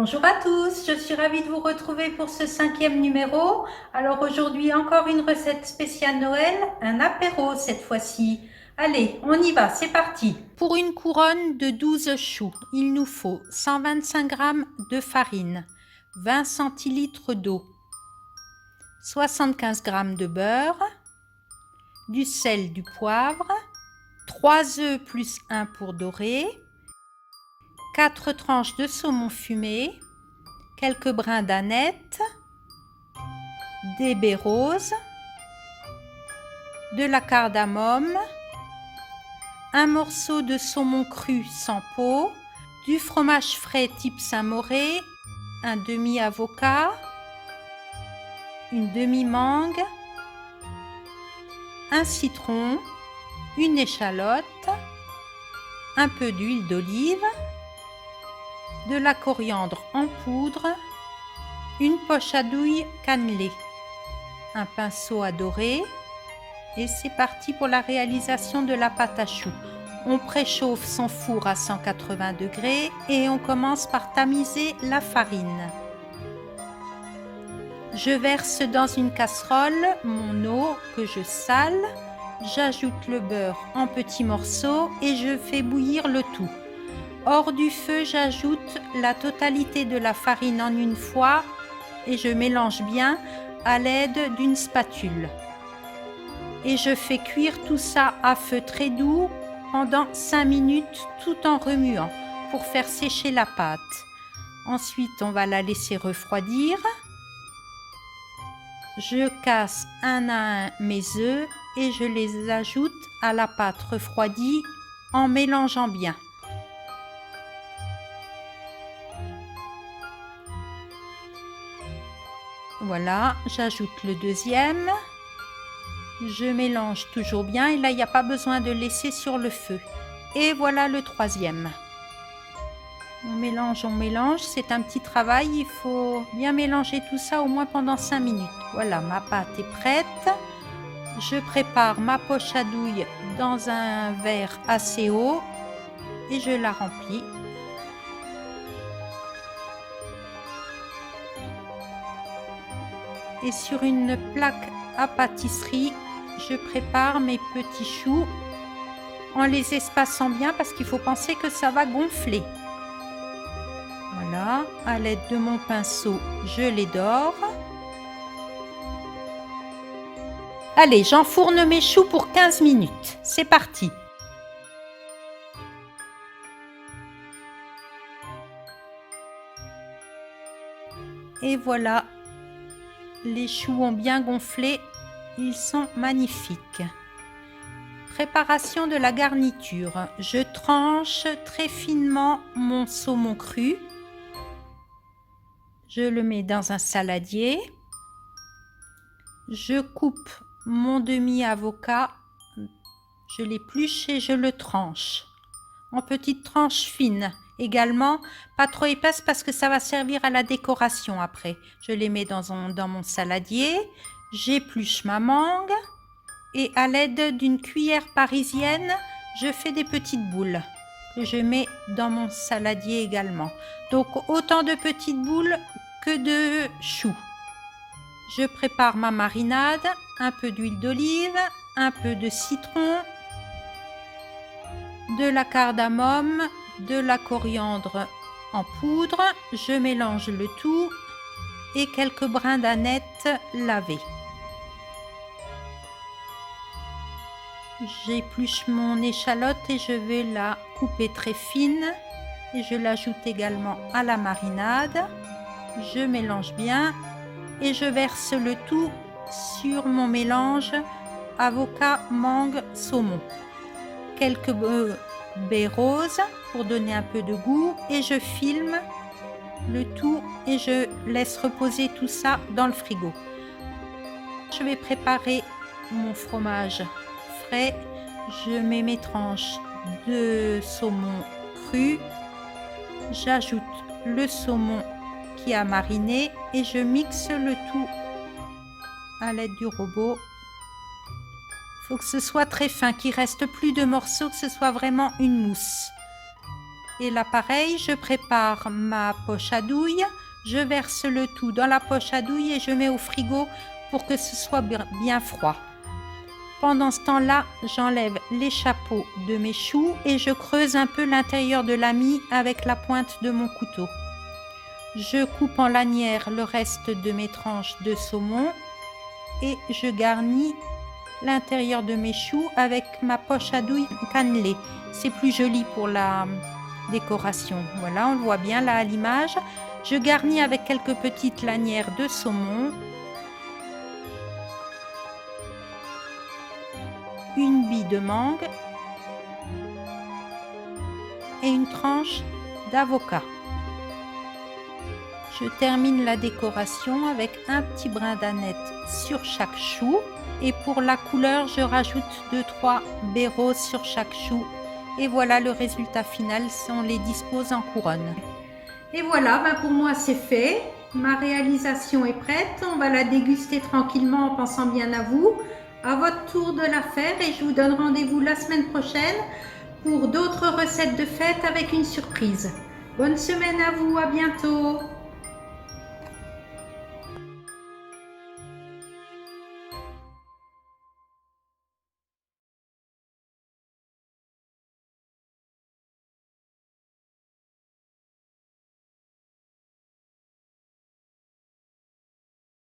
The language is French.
Bonjour à tous, je suis ravie de vous retrouver pour ce 5e numéro. Alors aujourd'hui encore une recette spéciale Noël, un apéro cette fois-ci. Allez, on y va, c'est parti. Pour une couronne de 12 choux, il nous faut 125 g de farine, 20 centilitres d'eau, 75 g de beurre, du sel, du poivre, 3 œufs plus 1 pour dorer, 4 tranches de saumon fumé, quelques brins d'aneth, des baies roses, de la cardamome, un morceau de saumon cru sans peau, du fromage frais type Saint-Mauré, un demi-avocat, une demi-mangue, un citron, une échalote, un peu d'huile d'olive, de la coriandre en poudre, une poche à douille cannelée, un pinceau à dorer et c'est parti pour la réalisation de la pâte à choux. On préchauffe son four à 180 degrés et on commence par tamiser la farine. Je verse dans une casserole mon eau que je sale, j'ajoute le beurre en petits morceaux et je fais bouillir le tout. Hors du feu, j'ajoute la totalité de la farine en une fois et je mélange bien à l'aide d'une spatule. Et je fais cuire tout ça à feu très doux pendant 5 minutes tout en remuant pour faire sécher la pâte. Ensuite, on va la laisser refroidir. Je casse un à un mes œufs et je les ajoute à la pâte refroidie en mélangeant bien. Voilà, j'ajoute le deuxième. Je mélange toujours bien et là, il n'y a pas besoin de laisser sur le feu. Et voilà le troisième. On mélange, c'est un petit travail. Il faut bien mélanger tout ça au moins pendant 5 minutes. Voilà, ma pâte est prête. Je prépare ma poche à douille dans un verre assez haut et je la remplis. Et sur une plaque à pâtisserie, je prépare mes petits choux en les espaçant bien parce qu'il faut penser que ça va gonfler. Voilà, à l'aide de mon pinceau, je les dore. Allez, j'enfourne mes choux pour 15 minutes. C'est parti. Et voilà, les choux ont bien gonflé. Ils sont magnifiques. Préparation de la garniture. Je tranche très finement mon saumon cru. Je le mets dans un saladier. Je coupe mon demi-avocat. Je l'épluche et je le tranche en petites tranches fines. Également, pas trop épaisses parce que ça va servir à la décoration après. Je les mets dans mon saladier. J'épluche ma mangue. Et à l'aide d'une cuillère parisienne, je fais des petites boules que je mets dans mon saladier également. Donc autant de petites boules que de choux. Je prépare ma marinade, un peu d'huile d'olive, un peu de citron, de la cardamome, de la coriandre en poudre. Je mélange le tout et quelques brins d'aneth lavés. J'épluche mon échalote et je vais la couper très fine et je l'ajoute également à la marinade. Je mélange bien et je verse le tout sur mon mélange avocat, mangue, saumon. Quelques baies roses pour donner un peu de goût et je filme le tout et je laisse reposer tout ça dans le frigo. Je vais préparer mon fromage. Je mets mes tranches de saumon cru, j'ajoute le saumon qui a mariné et je mixe le tout à l'aide du robot. Il faut que ce soit très fin, qu'il reste plus de morceaux, que ce soit vraiment une mousse. Et là pareil, je prépare ma poche à douille, je verse le tout dans la poche à douille et je mets au frigo pour que ce soit bien froid. Pendant ce temps-là, j'enlève les chapeaux de mes choux et je creuse un peu l'intérieur de la mie avec la pointe de mon couteau. Je coupe en lanières le reste de mes tranches de saumon et je garnis l'intérieur de mes choux avec ma poche à douille cannelée. C'est plus joli pour la décoration. Voilà, on le voit bien là à l'image. Je garnis avec quelques petites lanières de saumon, une bille de mangue et une tranche d'avocat. Je termine la décoration avec un petit brin d'aneth sur chaque chou et pour la couleur, je rajoute 2-3 baies roses sur chaque chou. Et voilà le résultat final, on les dispose en couronne. Et voilà, pour moi c'est fait. Ma réalisation est prête. On va la déguster tranquillement en pensant bien à vous. À votre tour de la faire et je vous donne rendez-vous la semaine prochaine pour d'autres recettes de fête avec une surprise. Bonne semaine à vous, à bientôt.